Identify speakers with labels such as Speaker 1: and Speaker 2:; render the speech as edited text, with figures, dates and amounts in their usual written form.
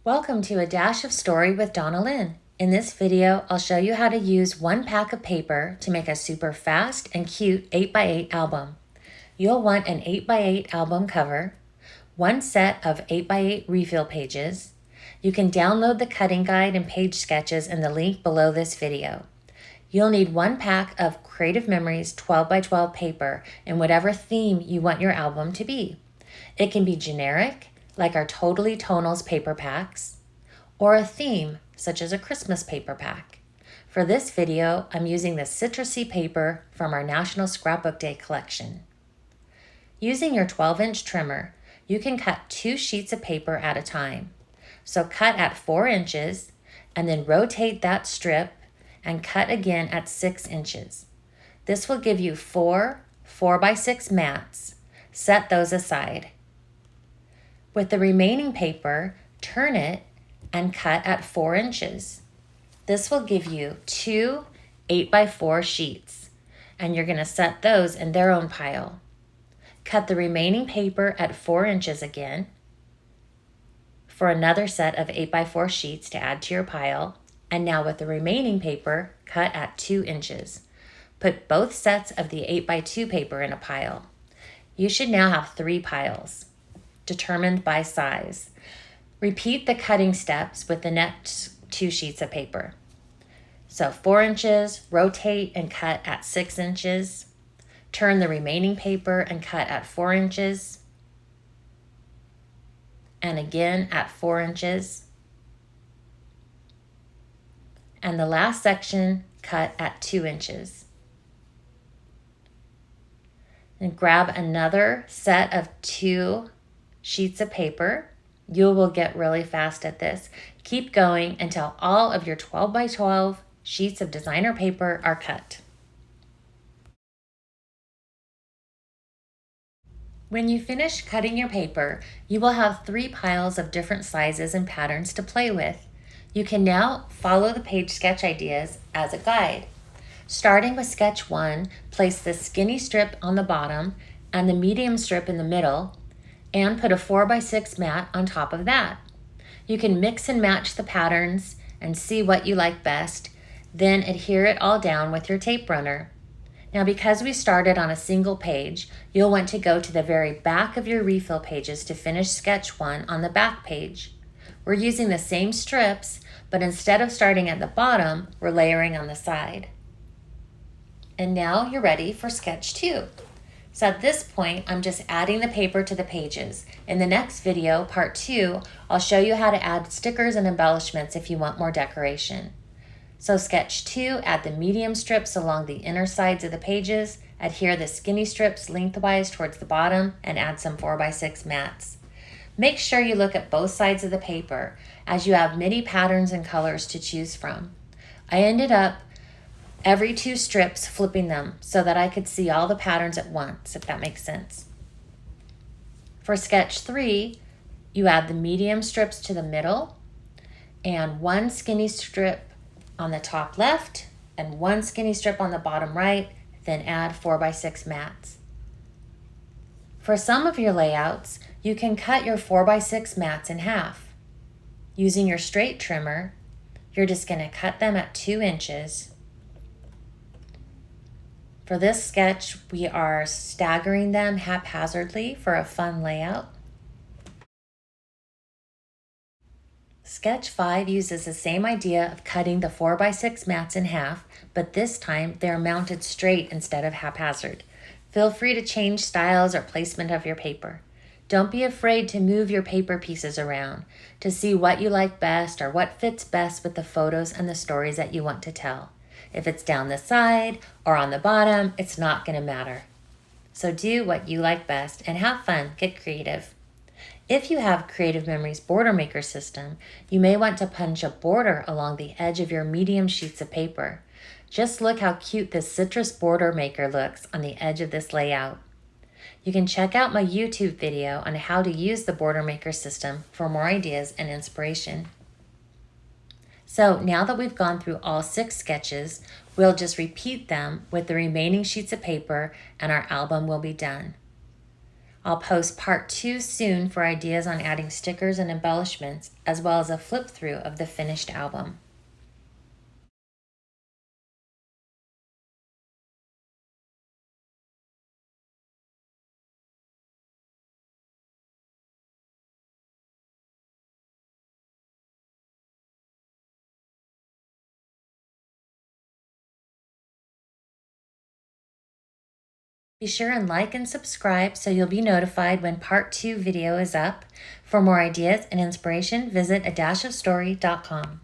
Speaker 1: Welcome to A Dash of Story with Donna Lynn. In this video, I'll show you how to use one pack of paper to make a super fast and cute 8x8 album. You'll want an 8x8 album cover, one set of 8x8 refill pages. You can download the cutting guide and page sketches in the link below this video. You'll need one pack of Creative Memories 12x12 paper in whatever theme you want your album to be. It can be generic, like our Totally Tonals paper packs, or a theme, such as a Christmas paper pack. For this video, I'm using the citrusy paper from our National Scrapbook Day collection. Using your 12-inch trimmer, you can cut 2 sheets of paper at a time. So cut at 4 inches, and then rotate that strip and cut again at 6 inches. This will give you 4 4x6 mats. Set those aside. With the remaining paper, turn it and cut at 4 inches. This will give you 2 8x4 sheets, and you're going to set those in their own pile. Cut the remaining paper at 4 inches again for another set of 8x4 sheets to add to your pile, and now with the remaining paper, cut at 2 inches. Put both sets of the 8x2 paper in a pile. You should now have 3 piles, determined by size. Repeat the cutting steps with the next 2 sheets of paper. So 4 inches, rotate and cut at 6 inches. Turn the remaining paper and cut at 4 inches. And again at 4 inches. And the last section, cut at 2 inches. And grab another set of 2 sheets of paper. You will get really fast at this. Keep going until all of your 12x12 sheets of designer paper are cut. When you finish cutting your paper, you will have 3 piles of different sizes and patterns to play with. You can now follow the page sketch ideas as a guide. Starting with sketch 1, place the skinny strip on the bottom and the medium strip in the middle, and put a 4x6 mat on top of that. You can mix and match the patterns and see what you like best, then adhere it all down with your tape runner. Now, because we started on a single page, you'll want to go to the very back of your refill pages to finish sketch 1 on the back page. We're using the same strips, but instead of starting at the bottom, we're layering on the side. And now you're ready for sketch 2. So at this point, I'm just adding the paper to the pages. In the next video, part 2, I'll show you how to add stickers and embellishments if you want more decoration. So sketch 2, add the medium strips along the inner sides of the pages, adhere the skinny strips lengthwise towards the bottom, and add some 4x6 mats. Make sure you look at both sides of the paper, as you have many patterns and colors to choose from. I ended up every 2 strips flipping them so that I could see all the patterns at once, if that makes sense. For sketch 3, you add the medium strips to the middle and 1 skinny strip on the top left and 1 skinny strip on the bottom right, then add 4x6 mats. For some of your layouts, you can cut your 4x6 mats in half. Using your straight trimmer, you're just going to cut them at 2 inches. For this sketch, we are staggering them haphazardly for a fun layout. Sketch 5 uses the same idea of cutting the 4x6 mats in half, but this time they're mounted straight instead of haphazard. Feel free to change styles or placement of your paper. Don't be afraid to move your paper pieces around to see what you like best or what fits best with the photos and the stories that you want to tell. If it's down the side or on the bottom, it's not going to matter. So do what you like best and have fun. Get creative. If you have Creative Memories Border Maker system, you may want to punch a border along the edge of your medium sheets of paper. Just look how cute this citrus border maker looks on the edge of this layout. You can check out my YouTube video on how to use the Border Maker system for more ideas and inspiration. So now that we've gone through all 6 sketches, we'll just repeat them with the remaining sheets of paper and our album will be done. I'll post part 2 soon for ideas on adding stickers and embellishments, as well as a flip through of the finished album. Be sure and like and subscribe so you'll be notified when part 2 video is up. For more ideas and inspiration, visit adashofstory.com.